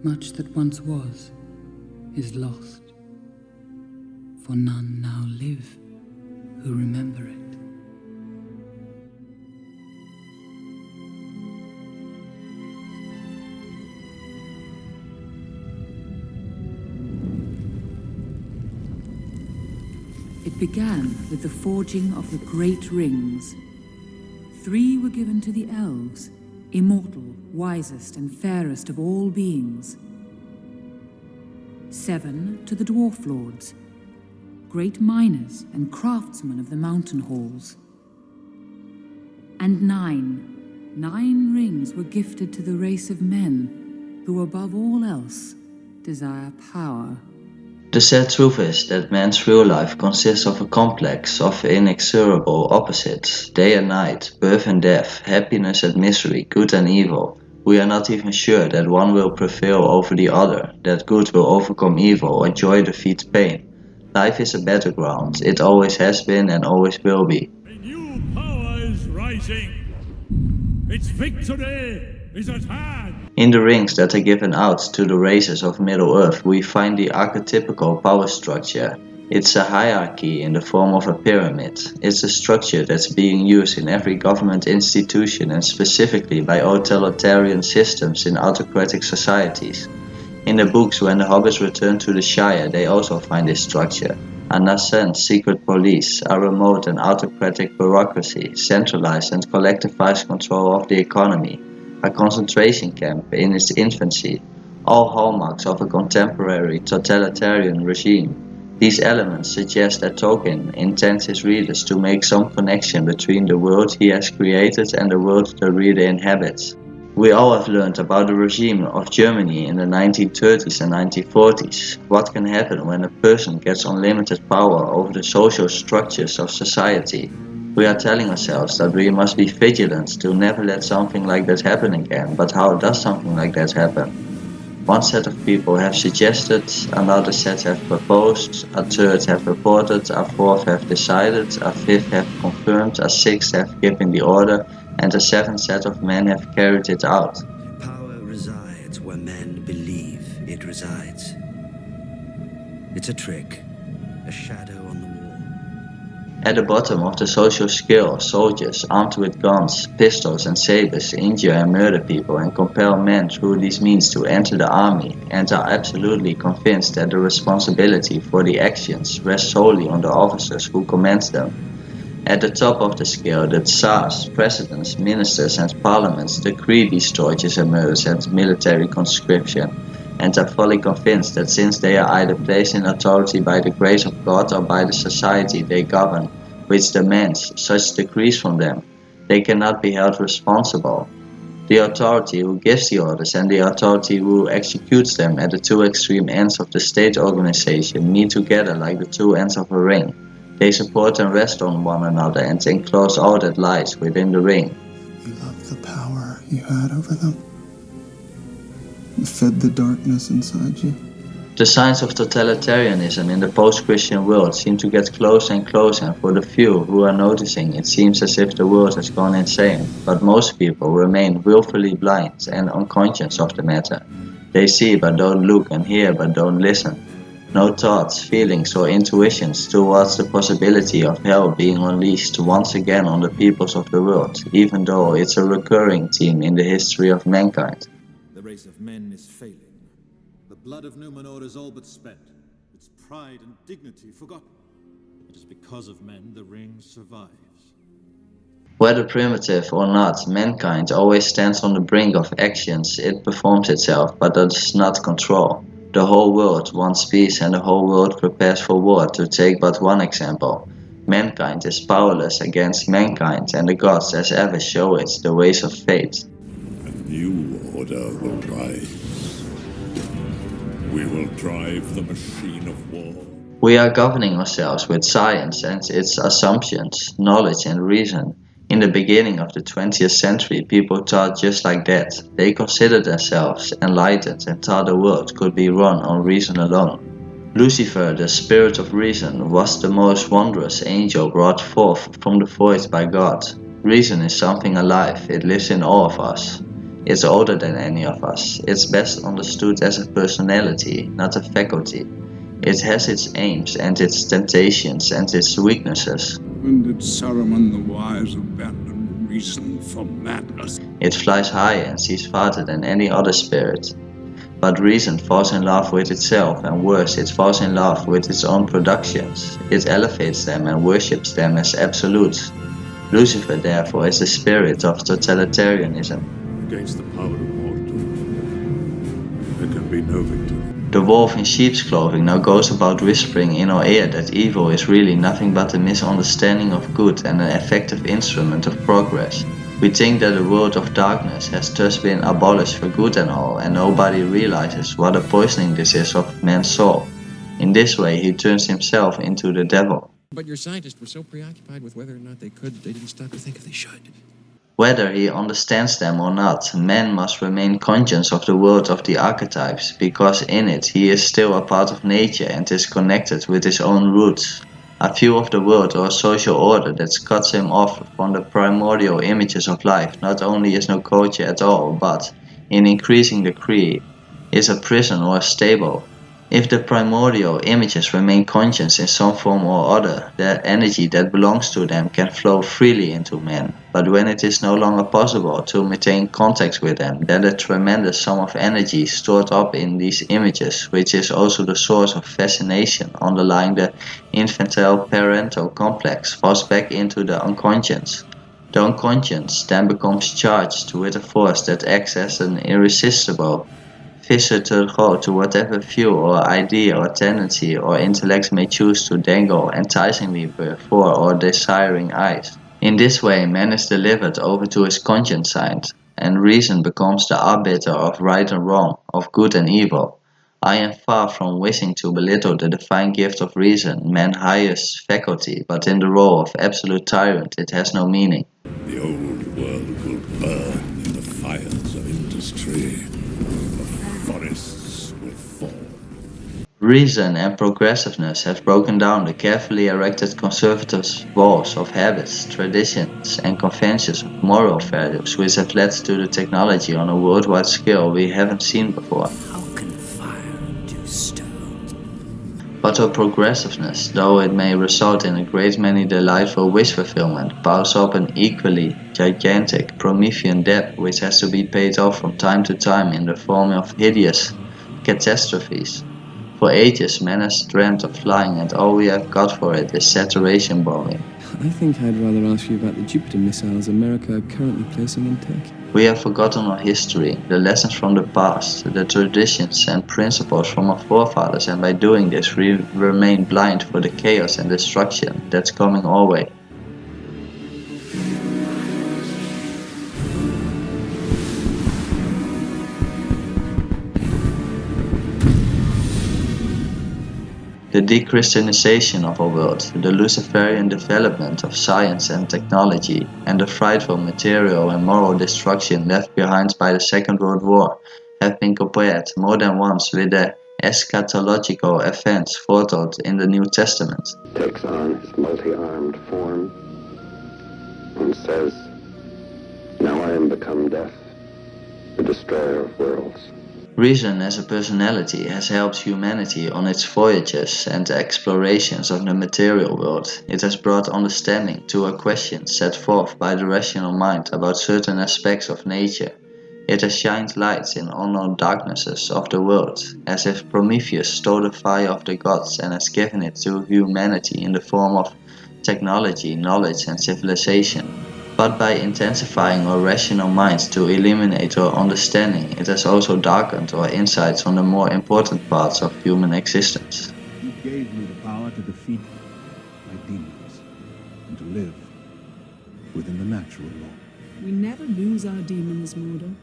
Much that once was is lost, for none now live who remember it. It began with the forging of the great rings. 3 were given to the elves, immortal, wisest and fairest of all beings. 7 to the dwarf lords, great miners and craftsmen of the mountain halls. And 9 rings were gifted to the race of men, who above all else desire power. The sad truth is that man's real life consists of a complex of inexorable opposites, day and night, birth and death, happiness and misery, good and evil. We are not even sure that one will prevail over the other, that good will overcome evil or joy defeat pain. Life is a battleground, it always has been and always will be. A new power is rising. Its victory is at hand. In the rings that are given out to the races of Middle-earth, we find the archetypical power structure. It's a hierarchy in the form of a pyramid. It's a structure that's being used in every government institution and specifically by totalitarian systems in autocratic societies. In the books, when the hobbits return to the Shire, they also find this structure. A nascent secret police, a remote and autocratic bureaucracy, centralized and collectivized control of the economy, a concentration camp in its infancy, all hallmarks of a contemporary totalitarian regime. These elements suggest that Tolkien intends his readers to make some connection between the world he has created and the world the reader inhabits. We all have learned about the regime of Germany in the 1930s and 1940s. What can happen when a person gets unlimited power over the social structures of society? We are telling ourselves that we must be vigilant to never let something like that happen again, but how does something like that happen? One set of people have suggested, another set have proposed, a third have reported, a fourth have decided, a fifth have confirmed, a sixth have given the order, and a seventh set of men have carried it out. Power resides where men believe it resides. It's a trick, a shadow on the wall. At the bottom of the social scale, soldiers armed with guns, pistols and sabers injure and murder people and compel men through these means to enter the army and are absolutely convinced that the responsibility for the actions rests solely on the officers who command them. At the top of the scale, the Tsars, presidents, ministers and parliaments decree these tortures and murders and military conscription, and are fully convinced that since they are either placed in authority by the grace of God or by the society they govern, which demands such decrees from them, they cannot be held responsible. The authority who gives the orders and the authority who executes them at the two extreme ends of the state organization meet together like the two ends of a ring. They support and rest on one another and enclose all that lies within the ring. You loved the power you had over them. You fed the darkness inside you. The signs of totalitarianism in the post-Christian world seem to get closer and closer, and for the few who are noticing, it seems as if the world has gone insane. But most people remain willfully blind and unconscious of the matter. They see but don't look and hear but don't listen. No thoughts, feelings or intuitions towards the possibility of hell being unleashed once again on the peoples of the world, even though it's a recurring theme in the history of mankind. The race of men is failing. The blood of Numenor is all but spent, its pride and dignity forgotten. It is because of men the ring survives. Whether primitive or not, mankind always stands on the brink of actions it performs itself but does not control. The whole world wants peace and the whole world prepares for war, to take but one example. Mankind is powerless against mankind, and the gods as ever show it the ways of fate. A new order will rise. We will drive the machine of war. We are governing ourselves with science and its assumptions, knowledge and reason. In the beginning of the 20th century, people thought just like that. They considered themselves enlightened and thought the world could be run on reason alone. Lucifer, the spirit of reason, was the most wondrous angel brought forth from the void by God. Reason is something alive, it lives in all of us. It's older than any of us. It's best understood as a personality, not a faculty. It has its aims and its temptations and its weaknesses. When did Saruman the Wise abandon reason for madness? It flies high and sees farther than any other spirit. But reason falls in love with itself, and worse, it falls in love with its own productions. It elevates them and worships them as absolutes. Lucifer, therefore, is the spirit of totalitarianism. Against the power of Mordor, there can be no victory. The wolf in sheep's clothing now goes about whispering in our ear that evil is really nothing but a misunderstanding of good and an effective instrument of progress. We think that the world of darkness has thus been abolished for good and all, and nobody realizes what a poisoning this is of man's soul. In this way he turns himself into the devil. But your scientists were so preoccupied with whether or not they didn't stop to think if they should. Whether he understands them or not, man must remain conscious of the world of the archetypes, because in it he is still a part of nature and is connected with his own roots. A view of the world or social order that cuts him off from the primordial images of life not only is no culture at all, but, in increasing degree, is a prison or a stable. If the primordial images remain conscious in some form or other, the energy that belongs to them can flow freely into man. But when it is no longer possible to maintain contact with them, then a tremendous sum of energy stored up in these images, which is also the source of fascination underlying the infantile-parental complex, falls back into the unconscious. The unconscious then becomes charged with a force that acts as an irresistible fissure to go to whatever view or idea or tendency or intellect may choose to dangle enticingly before or desiring eyes. In this way, man is delivered over to his conscience side, and reason becomes the arbiter of right and wrong, of good and evil. I am far from wishing to belittle the divine gift of reason, man's highest faculty, but in the role of absolute tyrant it has no meaning. The old world will burn in the fires of industry. The forests will fall. Reason and progressiveness have broken down the carefully erected conservative walls of habits, traditions, and conventions of moral values which have led to the technology on a worldwide scale we haven't seen before. How can fire do stone? But our progressiveness, though it may result in a great many delightful wish fulfillment, piles up an equally gigantic Promethean debt which has to be paid off from time to time in the form of hideous catastrophes. For ages man has dreamt of flying, and all we have got for it is saturation bombing. I think I'd rather ask you about the Jupiter missiles America are currently placing in Turkey. We have forgotten our history, the lessons from the past, the traditions and principles from our forefathers, and by doing this we remain blind for the chaos and destruction that's coming our way. The de-Christianization of our world, the Luciferian development of science and technology, and the frightful material and moral destruction left behind by the Second World War have been compared more than once with the eschatological events foretold in the New Testament. Takes on his multi-armed form and says, "Now I am become death, the destroyer of worlds." Reason as a personality has helped humanity on its voyages and explorations of the material world. It has brought understanding to a question set forth by the rational mind about certain aspects of nature. It has shined lights in unknown darknesses of the world, as if Prometheus stole the fire of the gods and has given it to humanity in the form of technology, knowledge and civilization. But by intensifying our rational minds to eliminate our understanding, it has also darkened our insights on the more important parts of human existence. You gave me the power to defeat my demons and to live within the natural law. We never lose our demons, Mordor.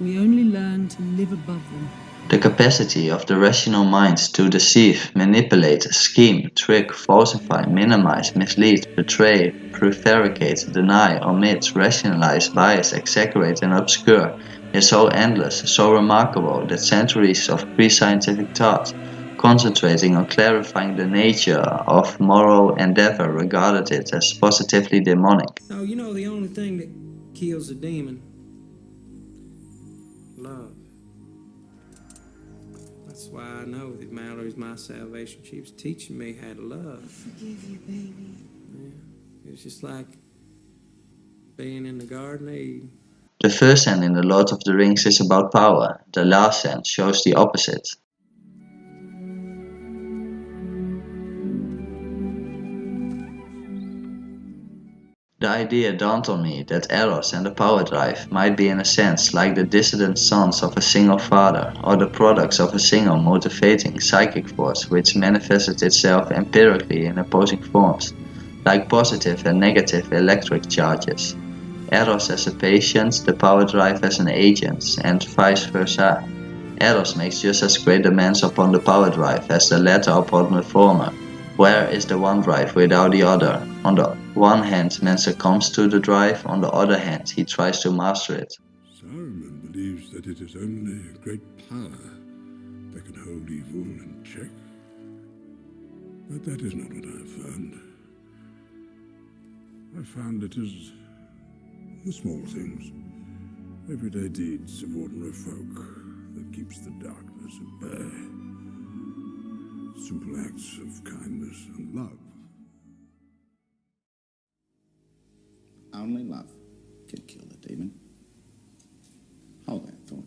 We only learn to live above them. The capacity of the rational mind to deceive, manipulate, scheme, trick, falsify, minimize, mislead, betray, prevaricate, deny, omit, rationalize, bias, exaggerate and obscure is so endless, so remarkable that centuries of pre-scientific thought, concentrating on clarifying the nature of moral endeavor, regarded it as positively demonic. Now, you know the only thing that kills a demon love. That's why I know that Mallory's my salvation. She was teaching me how to love. I forgive you, baby. Yeah. It was just like being in the Garden of Eden. The first hand in The Lord of the Rings is about power, the last hand shows the opposite. The idea dawned on me that Eros and the power drive might be in a sense like the dissident sons of a single father, or the products of a single motivating psychic force which manifested itself empirically in opposing forms, like positive and negative electric charges. Eros as a patient, the power drive as an agent, and vice versa. Eros makes just as great demands upon the power drive as the latter upon the former. Where is the one drive without the other? On the one hand, man succumbs to the drive, on the other hand, he tries to master it. Saruman believes that it is only a great power that can hold evil in check. But that is not what I have found. I found it is the small things, everyday deeds of ordinary folk that keeps the darkness at bay. Simple acts of kindness and love. Only love can kill the demon. Hold that thought.